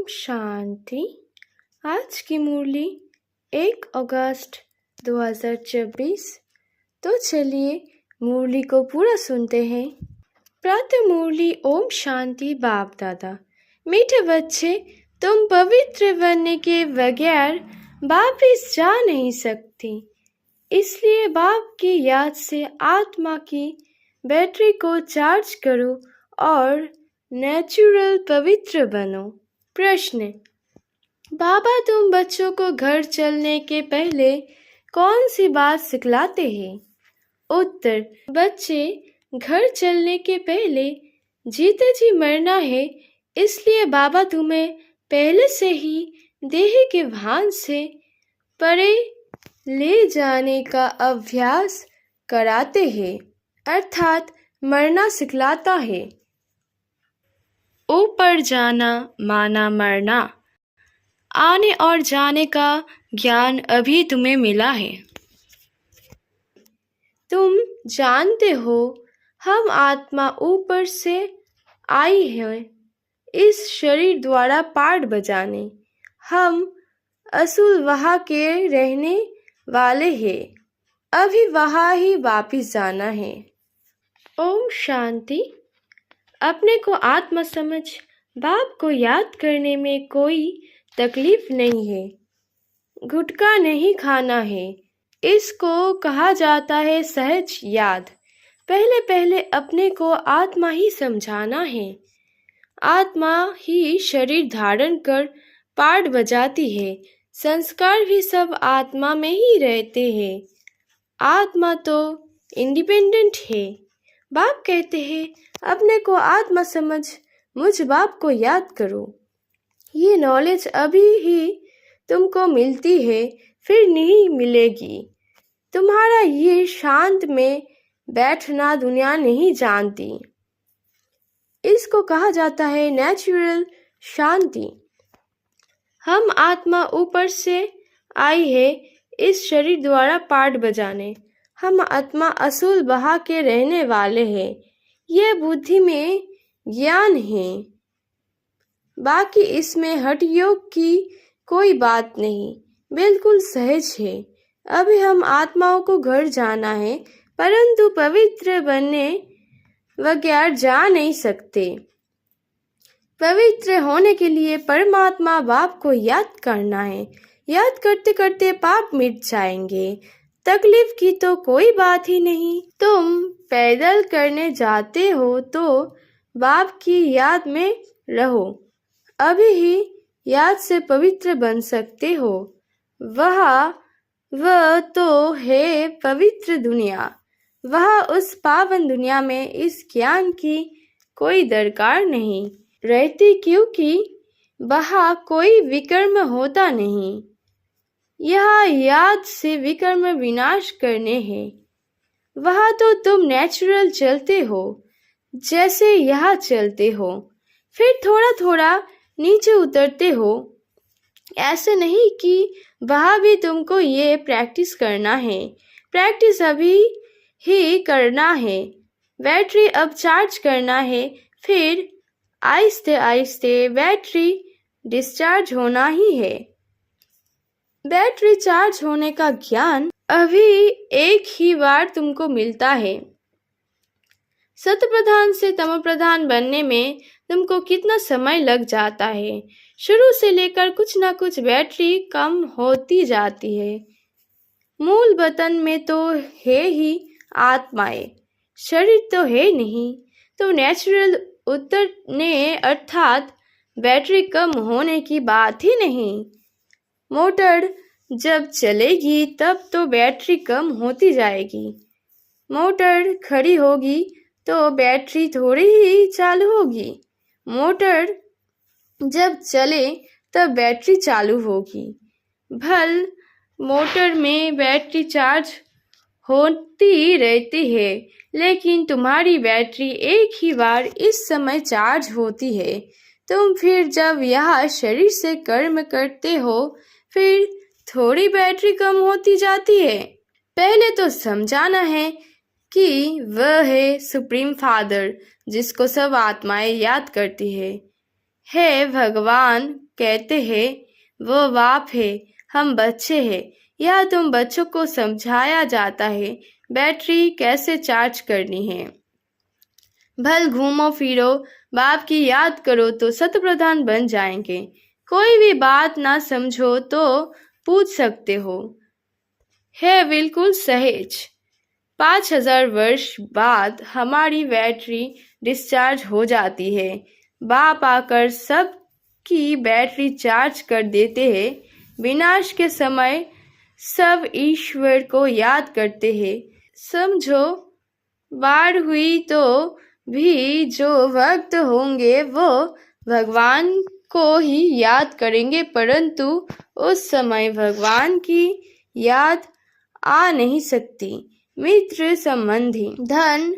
शांति। आज की मुरली 1 अगस्त 2024। तो चलिए मुरली को पूरा सुनते हैं। प्रातः मुरली। ओम शांति। बाप दादा, मीठे बच्चे, तुम पवित्र बनने के बगैर वापिस जा नहीं सकती, इसलिए बाप की याद से आत्मा की बैटरी को चार्ज करो और नेचुरल पवित्र बनो। प्रश्न। बाबा तुम बच्चों को घर चलने के पहले कौन सी बात सिखलाते हैं? उत्तर। बच्चे, घर चलने के पहले जीते जी मरना है, इसलिए बाबा तुम्हें पहले से ही देह के भान से परे ले जाने का अभ्यास कराते हैं, अर्थात मरना सिखलाता है। ऊपर जाना माना मरना, आने और जाने का ज्ञान अभी तुम्हें मिला है। तुम जानते हो हम आत्मा ऊपर से आई है इस शरीर द्वारा पाठ बजाने। हम असुल वहाँ के रहने वाले हैं, अभी वहाँ ही वापिस जाना है। ओम शांति। अपने को आत्मा समझ बाप को याद करने में कोई तकलीफ नहीं है। गुटखा नहीं खाना है, इसको कहा जाता है सहज याद। पहले पहले अपने को आत्मा ही समझाना है। आत्मा ही शरीर धारण कर पाठ बजाती है, संस्कार भी सब आत्मा में ही रहते हैं। आत्मा तो इंडिपेंडेंट है। बाप कहते हैं अपने को आत्मा समझ मुझ बाप को याद करो। ये नॉलेज अभी ही तुमको मिलती है, फिर नहीं मिलेगी। तुम्हारा ये शांत में बैठना दुनिया नहीं जानती। इसको कहा जाता है नेचुरल शांति। हम आत्मा ऊपर से आई है इस शरीर द्वारा पाठ बजाने। हम आत्मा असूल बहा के रहने वाले हैं। यह बुद्धि में ज्ञान है, बाकी इसमें हठ योग की कोई बात नहीं, बिल्कुल सहज है। अभी हम आत्माओं को घर जाना है, परंतु पवित्र बनने बगैर जा नहीं सकते। पवित्र होने के लिए परमात्मा बाप को याद करना है। याद करते करते पाप मिट जाएंगे। तकलीफ की तो कोई बात ही नहीं। तुम पैदल करने जाते हो तो बाप की याद में रहो, अभी ही याद से पवित्र बन सकते हो। वह तो है पवित्र दुनिया। वह उस पावन दुनिया में इस ज्ञान की कोई दरकार नहीं रहती, क्योंकि वहाँ कोई विकर्म होता नहीं। यह याद से विकर्म विनाश करने हैं। वहाँ तो तुम नेचुरल चलते हो, जैसे यहाँ चलते हो, फिर थोड़ा थोड़ा नीचे उतरते हो। ऐसे नहीं कि वहाँ भी तुमको ये प्रैक्टिस करना है। प्रैक्टिस अभी ही करना है। बैटरी अब चार्ज करना है, फिर आहिस्ते आहिस्ते बैटरी डिस्चार्ज होना ही है। बैटरी चार्ज होने का ज्ञान अभी एक ही बार तुमको मिलता है। सत प्रधान से तम प्रधान बनने में तुमको कितना समय लग जाता है। शुरू से लेकर कुछ ना कुछ बैटरी कम होती जाती है। मूल वतन में तो है ही आत्माएं, शरीर तो है नहीं। तो नेचुरल उतरने अर्थात बैटरी कम होने की बात ही नहीं। मोटर जब चलेगी तब तो बैटरी कम होती जाएगी। मोटर खड़ी होगी तो बैटरी थोड़ी ही चालू होगी। मोटर जब चले तब बैटरी चालू होगी। भल मोटर में बैटरी चार्ज होती रहती है, लेकिन तुम्हारी बैटरी एक ही बार इस समय चार्ज होती है। तुम फिर जब यह शरीर से कर्म करते हो, फिर थोड़ी बैटरी कम होती जाती है। पहले तो समझाना है कि वह है सुप्रीम फादर, जिसको सब आत्माएं याद करती है। हे भगवान कहते हैं वो बाप है, हम बच्चे हैं। यह तुम बच्चों को समझाया जाता है बैटरी कैसे चार्ज करनी है। भल घूमो फिरो, बाप की याद करो तो शतप्रधान बन जाएंगे। कोई भी बात ना समझो तो पूछ सकते हो। है बिल्कुल सहज। 5000 वर्ष बाद हमारी बैटरी डिस्चार्ज हो जाती है। बाप आकर सब की बैटरी चार्ज कर देते हैं। विनाश के समय सब ईश्वर को याद करते हैं। समझो, बाढ़ हुई तो भी जो भक्त होंगे वो भगवान को ही याद करेंगे, परंतु उस समय भगवान की याद आ नहीं सकती। मित्र संबंधी धन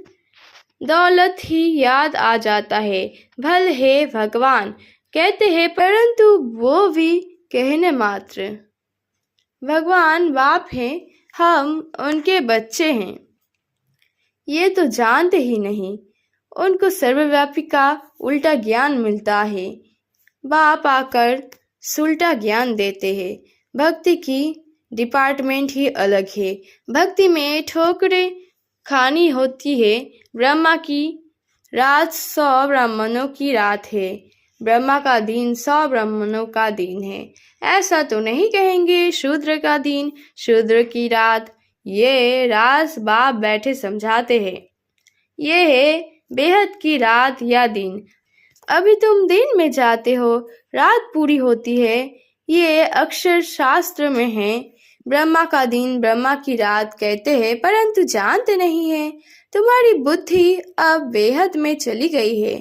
दौलत ही याद आ जाता है। भल है भगवान कहते हैं, परंतु वो भी कहने मात्र। भगवान बाप हैं, हम उनके बच्चे हैं, ये तो जानते ही नहीं। उनको सर्वव्यापी का उल्टा ज्ञान मिलता है। बाप आकर सुलटा ज्ञान देते हैं। भक्ति की डिपार्टमेंट ही अलग है। भक्ति में ठोकरें खानी होती है। ब्रह्मा की रात 100 ब्राह्मणों की रात है। ब्रह्मा का दिन 100 ब्राह्मणों का दिन है। ऐसा तो नहीं कहेंगे शूद्र का दिन, शूद्र की रात। ये राज बाप बैठे समझाते हैं। ये है बेहद की रात या दिन। अभी तुम दिन में जाते हो, रात पूरी होती है। ये अक्षर शास्त्र में है। ब्रह्मा का दिन, ब्रह्मा की रात कहते हैं, परंतु जानते नहीं है। तुम्हारी बुद्धि अब बेहद में चली गई है।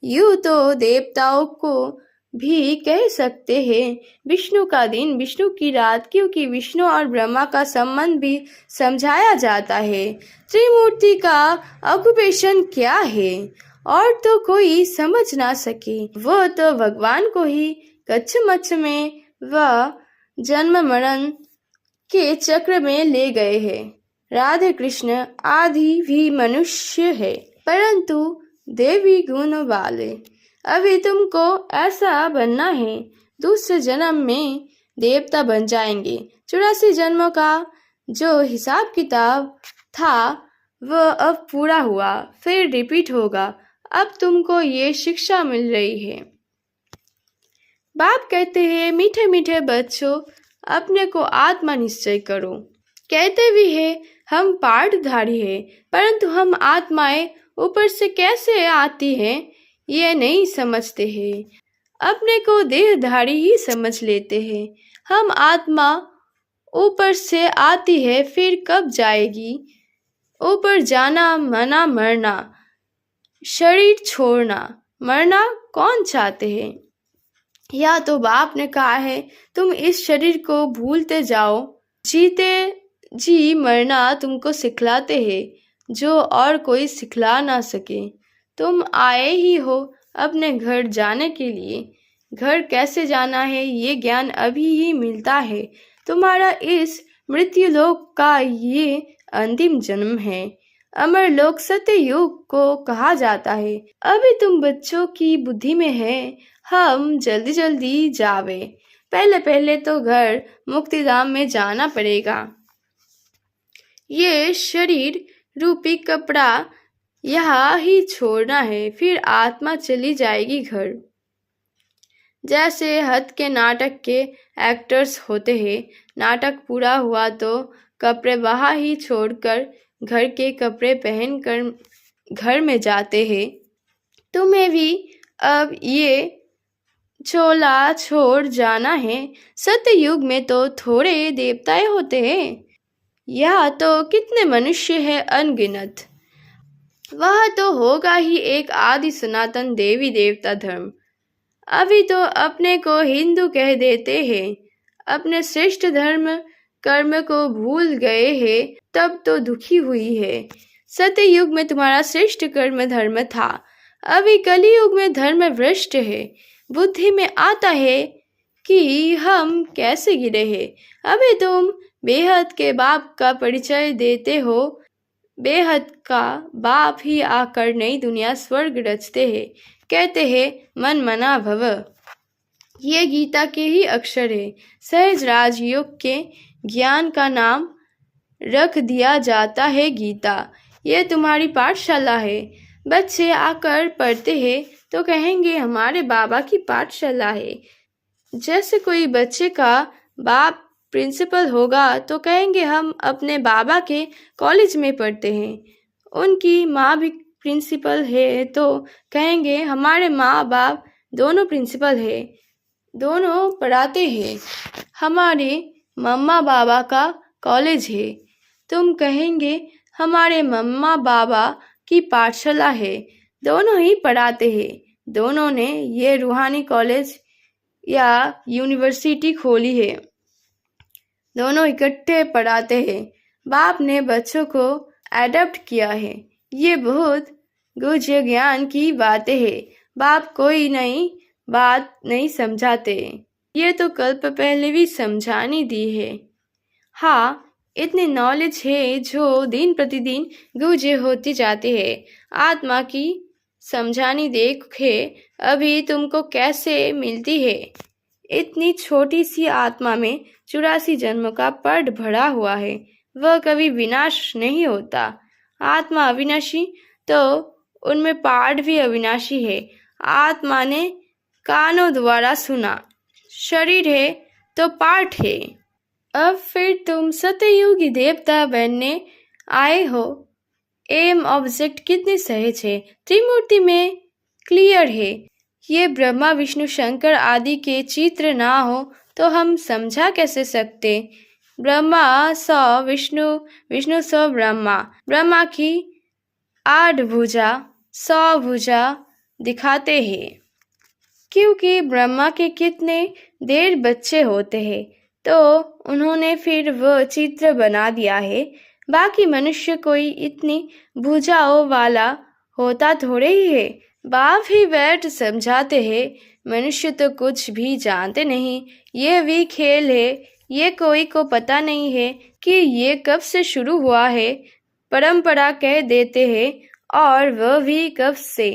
यूं तो देवताओं को भी कह सकते हैं विष्णु का दिन, विष्णु की रात, क्योंकि विष्णु और ब्रह्मा का संबंध भी समझाया जाता है। त्रिमूर्ति का ऑक्यूपेशन क्या है और तो कोई समझ ना सके। वो तो भगवान को ही कच्छ में व जन्म मरण के चक्र में ले गए हैं। राधे कृष्ण आदि भी मनुष्य है, परंतु देवी गुण वाले। अभी तुमको ऐसा बनना है, दूसरे जन्म में देवता बन जाएंगे। 84 जन्मों का जो हिसाब किताब था वह अब पूरा हुआ, फिर रिपीट होगा। अब तुमको ये शिक्षा मिल रही है। बाप कहते हैं, मीठे मीठे बच्चों, अपने को आत्मा निश्चय करो। कहते भी है हम पाठधारी है, परंतु हम आत्माएं ऊपर से कैसे आती हैं ये नहीं समझते हैं। अपने को देहधारी ही समझ लेते हैं। हम आत्मा ऊपर से आती है, फिर कब जाएगी? ऊपर जाना मना मरना, शरीर छोड़ना। मरना कौन चाहते हैं? या तो बाप ने कहा है तुम इस शरीर को भूलते जाओ। जीते जी मरना तुमको सिखलाते हैं जो और कोई सिखला ना सके। तुम आए ही हो अपने घर जाने के लिए। घर कैसे जाना है ये ज्ञान अभी ही मिलता है। तुम्हारा इस मृत्युलोक का ये अंतिम जन्म है। अमर लोक सत्य युग को कहा जाता है। अभी तुम बच्चों की बुद्धि में है, हम जल्दी जल्दी जावे। पहले पहले तो घर मुक्तिधाम में जाना पड़ेगा। ये शरीर रूपी कपड़ा यहाँ ही छोड़ना है, फिर आत्मा चली जाएगी घर। जैसे हद के नाटक के एक्टर्स होते हैं, नाटक पूरा हुआ तो कपड़े वहाँ ही छोड़कर घर के कपड़े पहनकर घर में जाते हैं। तुम्हें भी अब ये चोला छोड़ जाना है। सत्ययुग में तो थोड़े देवताएं होते हैं, यहाँ तो कितने मनुष्य हैं अनगिनत। वह तो होगा ही एक आदि सनातन देवी देवता धर्म। अभी तो अपने को हिंदू कह देते हैं, अपने श्रेष्ठ धर्म कर्म को भूल गए हैं, तब तो दुखी हुई है। सत्ययुग में तुम्हारा श्रेष्ठ कर्म धर्म था, अभी कलियुग में धर्म भ्रष्ट है। बुद्धि में आता है कि हम कैसे गिरे हैं। अभी तुम बेहद के बाप का परिचय देते हो। बेहद का बाप ही आकर नई दुनिया स्वर्ग रचते हैं। कहते हैं मन मना भव। ये गीता के ही अक्षर है। सहज राजयोग के ज्ञान का नाम रख दिया जाता है गीता। ये तुम्हारी पाठशाला है। बच्चे आकर पढ़ते हैं तो कहेंगे हमारे बाबा की पाठशाला है। जैसे कोई बच्चे का बाप प्रिंसिपल होगा तो कहेंगे हम अपने बाबा के कॉलेज में पढ़ते हैं। उनकी माँ भी प्रिंसिपल है तो कहेंगे हमारे माँ बाप दोनों प्रिंसिपल है, दोनों पढ़ाते हैं। हमारे मम्मा बाबा का कॉलेज है। तुम कहेंगे हमारे मम्मा बाबा की पाठशाला है, दोनों ही पढ़ाते हैं। दोनों ने ये रूहानी कॉलेज या यूनिवर्सिटी खोली है, दोनों इकट्ठे पढ़ाते हैं। बाप ने बच्चों को एडप्ट किया है। ये बहुत गुह्य ज्ञान की बातें हैं। बाप कोई नई बात नहीं समझाते, ये तो कल्प पहले भी समझानी दी है। हाँ, इतनी नॉलेज है जो दिन प्रतिदिन गुह्य होती जाती है। आत्मा की समझानी देखे अभी तुमको कैसे मिलती है। इतनी छोटी सी आत्मा में 84 जन्मों का पढ़ भरा हुआ है। वह कभी विनाश नहीं होता। आत्मा अविनाशी तो उनमें पाठ भी अविनाशी है। आत्मा ने कानों द्वारा सुना, शरीर है तो पाठ है। अब फिर तुम सत्ययुगी देवता बनने आए हो। एम ऑब्जेक्ट कितनी सहज है, त्रिमूर्ति में क्लियर है। ये ब्रह्मा विष्णु शंकर आदि के चित्र ना हो तो हम समझा कैसे सकते। ब्रह्मा स विष्णु, विष्णु स ब्रह्मा। ब्रह्मा की 8 भुजा 100 भुजा दिखाते हैं, क्योंकि ब्रह्मा के कितने देर बच्चे होते हैं तो उन्होंने फिर वह चित्र बना दिया है। बाकी मनुष्य कोई इतनी भुजाओं वाला होता थोड़े ही है। बाप ही बैठ समझाते हैं। मनुष्य तो कुछ भी जानते नहीं। ये भी खेल है। ये कोई को पता नहीं है कि ये कब से शुरू हुआ है। परंपरा कह देते हैं और वह भी कब से।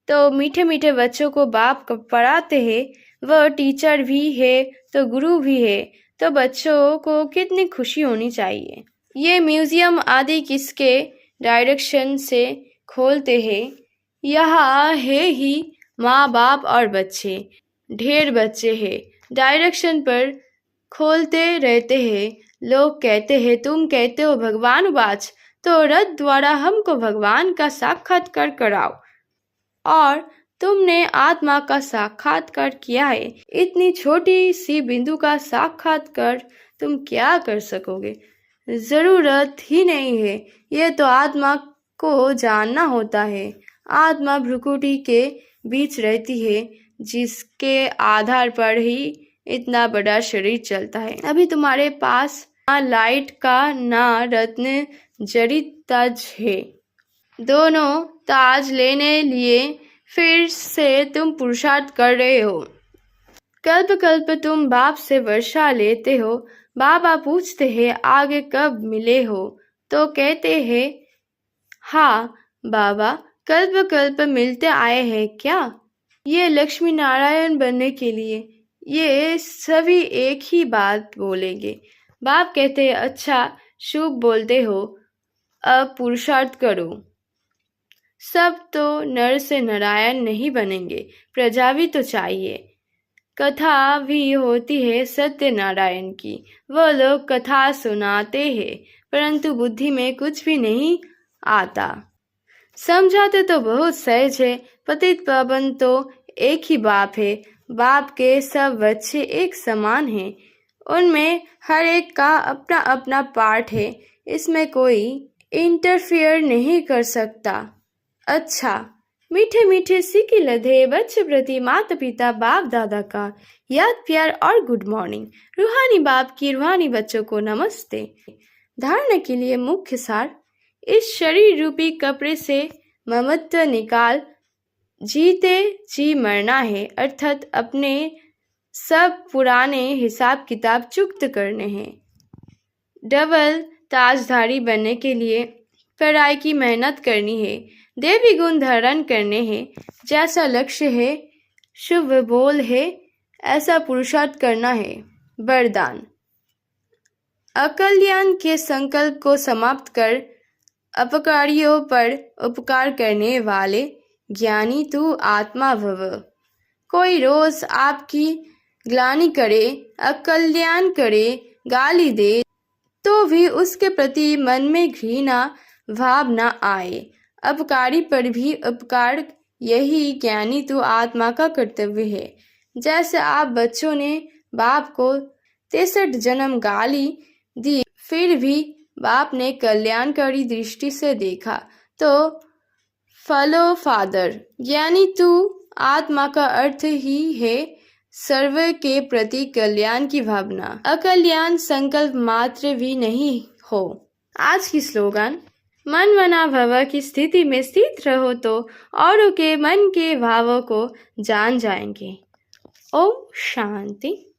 तो मीठे मीठे बच्चों को बाप पढ़ाते हैं। वह टीचर भी है तो गुरु भी है। तो बच्चों को कितनी खुशी होनी चाहिए। ये म्यूजियम आदि किसके डायरेक्शन से खोलते हैं। यहाँ है ही माँ बाप और बच्चे, ढेर बच्चे हैं। डायरेक्शन पर खोलते रहते हैं। लोग कहते हैं तुम कहते हो भगवान उवाच, तो रथ द्वारा हमको भगवान का साक्षात्कार कराओ। और तुमने आत्मा का साक्षात्कार किया है। इतनी छोटी सी बिंदु का साक्षात्कार तुम क्या कर सकोगे। जरूरत ही नहीं है। ये तो आत्मा को जानना होता है। आत्मा भ्रुकुटी के बीच रहती है, जिसके आधार पर ही इतना बड़ा शरीर चलता है। अभी तुम्हारे पास ना लाइट का ना रत्न जड़ित ताज है। दोनों ताज लेने लिए फिर से तुम पुरुषार्थ कर रहे हो। कल्प कल्प तुम बाप से वर्षा लेते हो। बाबा पूछते हैं आगे कब मिले हो, तो कहते हैं हाँ बाबा कल्प कल्प मिलते आए हैं क्या। ये लक्ष्मी नारायण बनने के लिए ये सभी एक ही बात बोलेंगे। बाप कहते हैं अच्छा शुभ बोलते हो, अब पुरुषार्थ करो। सब तो नर से नारायण नहीं बनेंगे, प्रजा भी तो चाहिए। कथा भी होती है सत्यनारायण की। वह लोग कथा सुनाते हैं परंतु बुद्धि में कुछ भी नहीं आता। समझाते तो बहुत सहज है। पतित पावन तो एक ही बाप है। बाप के सब बच्चे एक समान हैं। उनमें हर एक का अपना अपना पार्ट है। इसमें कोई इंटरफियर नहीं कर सकता। अच्छा, मीठे मीठे सिक्के लधे बच्चे प्रति माता पिता बाप दादा का याद प्यार और गुड मॉर्निंग। रूहानी बाप की रूहानी बच्चों को नमस्ते। धारणा के लिए मुख्य सार, इस शरीर रूपी कपड़े से ममत्व निकाल जीते जी मरना है, अर्थात अपने सब पुराने हिसाब किताब चुक्त करने हैं। डबल ताजधारी बनने के लिए पढ़ाई की मेहनत करनी है। देवी गुण धारण करने हैं, जैसा लक्ष्य है, शुभ बोल है, ऐसा पुरुषार्थ करना है। वरदान। अकल्याण के संकल्प को समाप्त कर अपकारियों पर उपकार करने वाले ज्ञानी तू आत्मा भव। कोई रोज आपकी ग्लानि करे, अकल्याण करे, गाली दे, तो भी उसके प्रति मन में घृणा भाव न आए। अपकारी पर भी उपकार, यही ज्ञानी तो आत्मा का कर्तव्य है। जैसे आप बच्चों ने बाप को 63 जन्म गाली दी, फिर भी बाप ने कल्याणकारी दृष्टि से देखा, तो फॉलो फादर। ज्ञानी तू आत्मा का अर्थ ही है सर्व के प्रति कल्याण की भावना। अकल्याण संकल्प मात्र भी नहीं हो। आज की स्लोगन, मन मना भव की स्थिति में स्थित रहो तो औरों के मन के भावों को जान जाएंगे। ओम शांति।